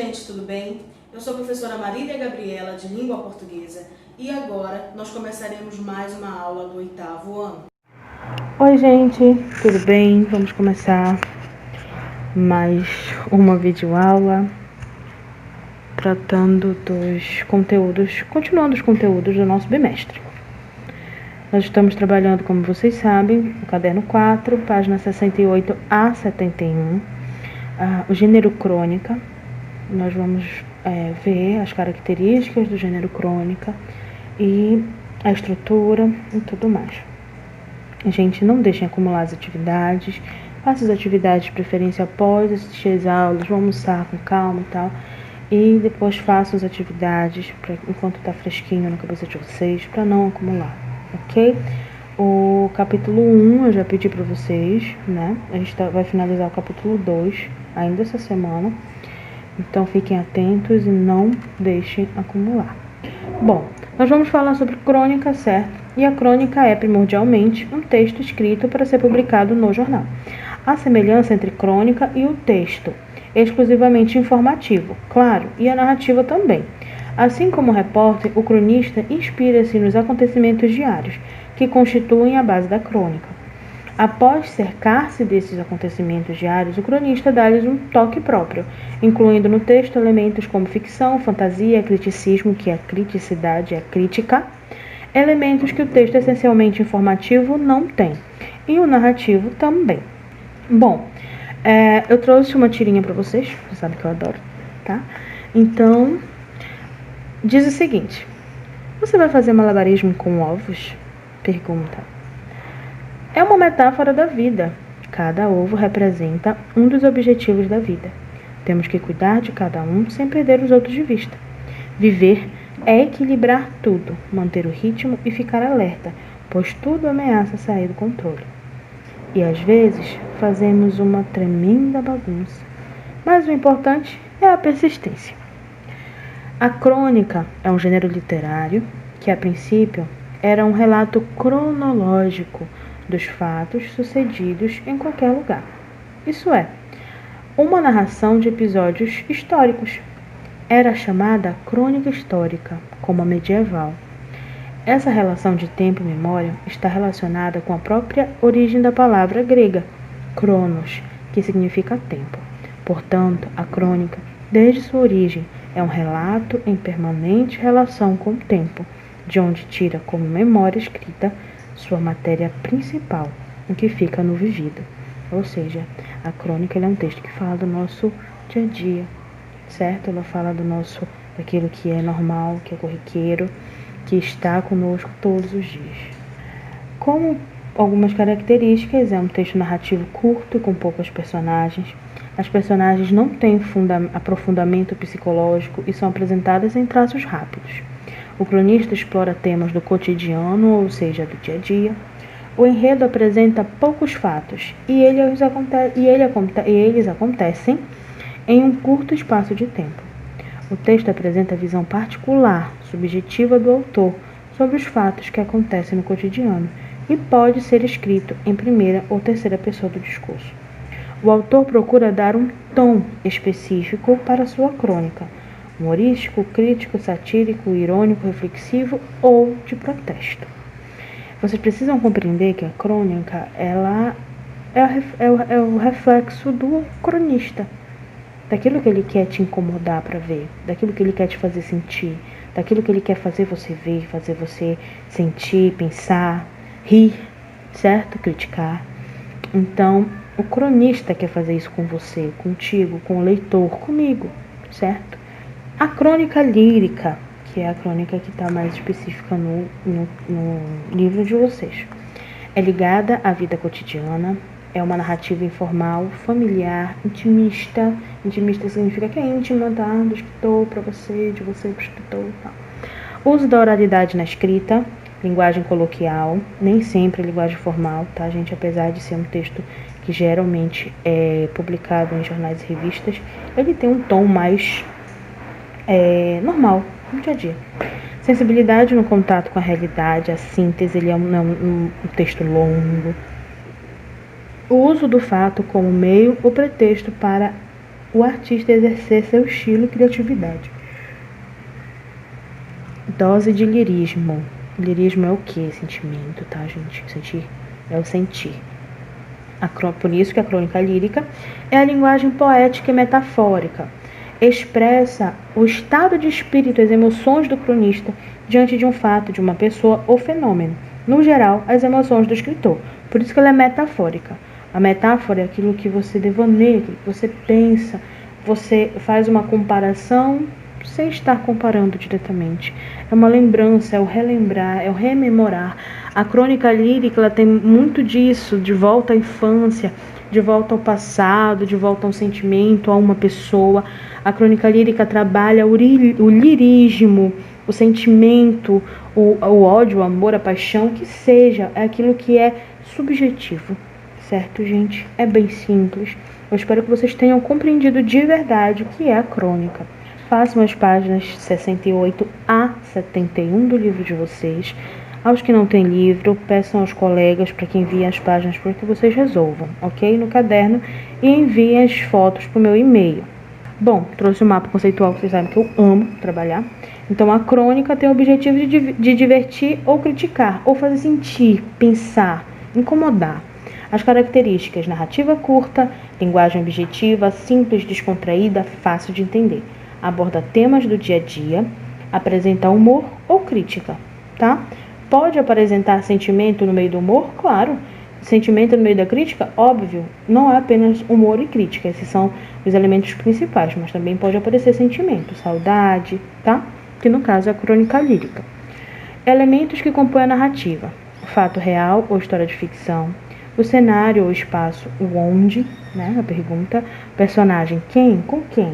gente, tudo bem? Eu sou a professora Marília Gabriela, de Língua Portuguesa, e agora nós começaremos mais uma aula do 8º ano. Oi gente, tudo bem? Vamos começar mais uma videoaula tratando dos conteúdos, continuando os conteúdos do nosso bimestre. Nós estamos trabalhando, como vocês sabem, o caderno 4, página 68 a 71, o gênero crônica. Nós vamos ver as características do gênero crônica e a estrutura e tudo mais. Gente, não deixem acumular as atividades, faça as atividades de preferência após assistir as aulas, vão almoçar com calma e tal, e depois façam as atividades enquanto está fresquinho na cabeça de vocês, para não acumular, ok? O capítulo 1 eu já pedi para vocês, né? A gente vai finalizar o capítulo 2 ainda essa semana, então fiquem atentos e não deixem acumular. Bom, nós vamos falar sobre crônica, certo? E a crônica é primordialmente um texto escrito para ser publicado no jornal. Há semelhança entre crônica e o texto, exclusivamente informativo, claro, e a narrativa também. Assim como o repórter, o cronista inspira-se nos acontecimentos diários, que constituem a base da crônica. Após cercar-se desses acontecimentos diários, o cronista dá-lhes um toque próprio, incluindo no texto elementos como ficção, fantasia, criticismo, que é criticidade, é crítica, elementos que o texto essencialmente informativo não tem, e o narrativo também. Bom, eu trouxe uma tirinha para vocês, você sabe que eu adoro, tá? Então, diz o seguinte: você vai fazer malabarismo com ovos? Pergunta. É uma metáfora da vida. Cada ovo representa um dos objetivos da vida. Temos que cuidar de cada um sem perder os outros de vista. Viver é equilibrar tudo, manter o ritmo e ficar alerta, pois tudo ameaça sair do controle. E às vezes fazemos uma tremenda bagunça. Mas o importante é a persistência. A crônica é um gênero literário que, a princípio, era um relato cronológico dos fatos sucedidos em qualquer lugar. Isso é, uma narração de episódios históricos. Era chamada crônica histórica, como a medieval. Essa relação de tempo e memória está relacionada com a própria origem da palavra grega, cronos, que significa tempo. Portanto, a crônica, desde sua origem, é um relato em permanente relação com o tempo, de onde tira como memória escrita sua matéria principal, o que fica no vivido. Ou seja, a crônica é um texto que fala do nosso dia a dia, certo? Ela fala daquilo que é normal, que é corriqueiro, que está conosco todos os dias. Como algumas características, é um texto narrativo curto e com poucos personagens. As personagens não têm aprofundamento psicológico e são apresentadas em traços rápidos. O cronista explora temas do cotidiano, ou seja, do dia a dia. O enredo apresenta poucos fatos e eles acontecem em um curto espaço de tempo. O texto apresenta a visão particular, subjetiva do autor sobre os fatos que acontecem no cotidiano e pode ser escrito em primeira ou terceira pessoa do discurso. O autor procura dar um tom específico para sua crônica, humorístico, crítico, satírico, irônico, reflexivo ou de protesto. Vocês precisam compreender que a crônica ela é o reflexo do cronista, daquilo que ele quer te incomodar para ver, daquilo que ele quer te fazer sentir, daquilo que ele quer fazer você ver, fazer você sentir, pensar, rir, certo? Criticar. Então, o cronista quer fazer isso com você, contigo, com o leitor, comigo, certo? A crônica lírica, que é a crônica que está mais específica no livro de vocês, é ligada à vida cotidiana, é uma narrativa informal, familiar, intimista. Intimista significa que é íntima, tá? Do escritor para você, de você para o escritor e tal. Uso da oralidade na escrita, linguagem coloquial, nem sempre linguagem formal, tá, gente? Apesar de ser um texto que geralmente é publicado em jornais e revistas, ele tem um tom mais normal, no dia a dia. Sensibilidade no contato com a realidade, a síntese, ele é um texto longo. O uso do fato como meio ou pretexto para o artista exercer seu estilo e criatividade. Dose de lirismo. Lirismo é o que? Sentimento, tá, gente? Sentir é o sentir. Por isso que a crônica lírica é a linguagem poética e metafórica. Expressa o estado de espírito, as emoções do cronista diante de um fato, de uma pessoa ou fenômeno. No geral, as emoções do escritor. Por isso que ela é metafórica. A metáfora é aquilo que você devaneia, aquilo que você pensa. Você faz uma comparação sem estar comparando diretamente. É uma lembrança, é o relembrar, é o rememorar. A crônica lírica, ela tem muito disso, de volta à infância, de volta ao passado, de volta a um sentimento, a uma pessoa. A crônica lírica trabalha o lirismo, o sentimento, o ódio, o amor, a paixão, que seja, é aquilo que é subjetivo, certo, gente? É bem simples. Eu espero que vocês tenham compreendido de verdade o que é a crônica. Façam as páginas 68 a 71 do livro de vocês. Aos que não têm livro, peçam aos colegas para que enviem as páginas para que vocês resolvam, ok? No caderno, e enviem as fotos para o meu e-mail. Bom, trouxe o mapa conceitual, que vocês sabem que eu amo trabalhar. Então, a crônica tem o objetivo de divertir ou criticar, ou fazer sentir, pensar, incomodar. As características: narrativa curta, linguagem objetiva, simples, descontraída, fácil de entender. Aborda temas do dia a dia, apresenta humor ou crítica, tá? Pode apresentar sentimento no meio do humor? Claro. Sentimento no meio da crítica? Óbvio. Não é apenas humor e crítica, esses são os elementos principais, mas também pode aparecer sentimento, saudade, tá? Que no caso é a crônica lírica. Elementos que compõem a narrativa: o fato real ou história de ficção, o cenário ou espaço, o onde, né? A pergunta, personagem, quem, com quem,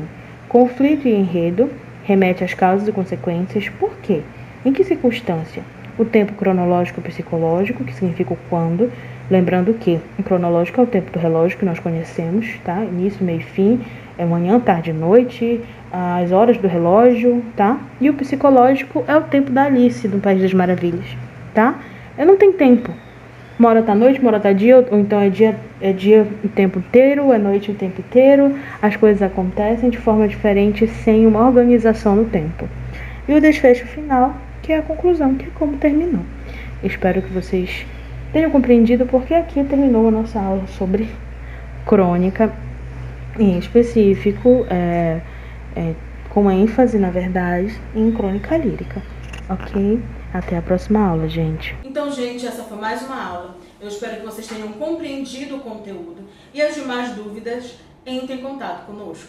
conflito e enredo, remete às causas e consequências, por quê, em que circunstância, o tempo cronológico e psicológico, que significa o quando, lembrando que o cronológico é o tempo do relógio que nós conhecemos, tá? Início, meio e fim, é manhã, tarde e noite, as horas do relógio, tá? E o psicológico é o tempo da Alice, do País das Maravilhas, tá? Eu não tenho tempo. Uma hora tá noite, uma hora tá dia, ou então é dia o tempo inteiro, é noite o tempo inteiro. As coisas acontecem de forma diferente, sem uma organização no tempo. E o desfecho final, que é a conclusão, que é como terminou. Espero que vocês tenham compreendido, porque aqui terminou a nossa aula sobre crônica, em específico, com ênfase, na verdade, em crônica lírica. Ok? Até a próxima aula, gente. Então, gente, essa foi mais uma aula. Eu espero que vocês tenham compreendido o conteúdo. E as demais dúvidas, entrem em contato conosco.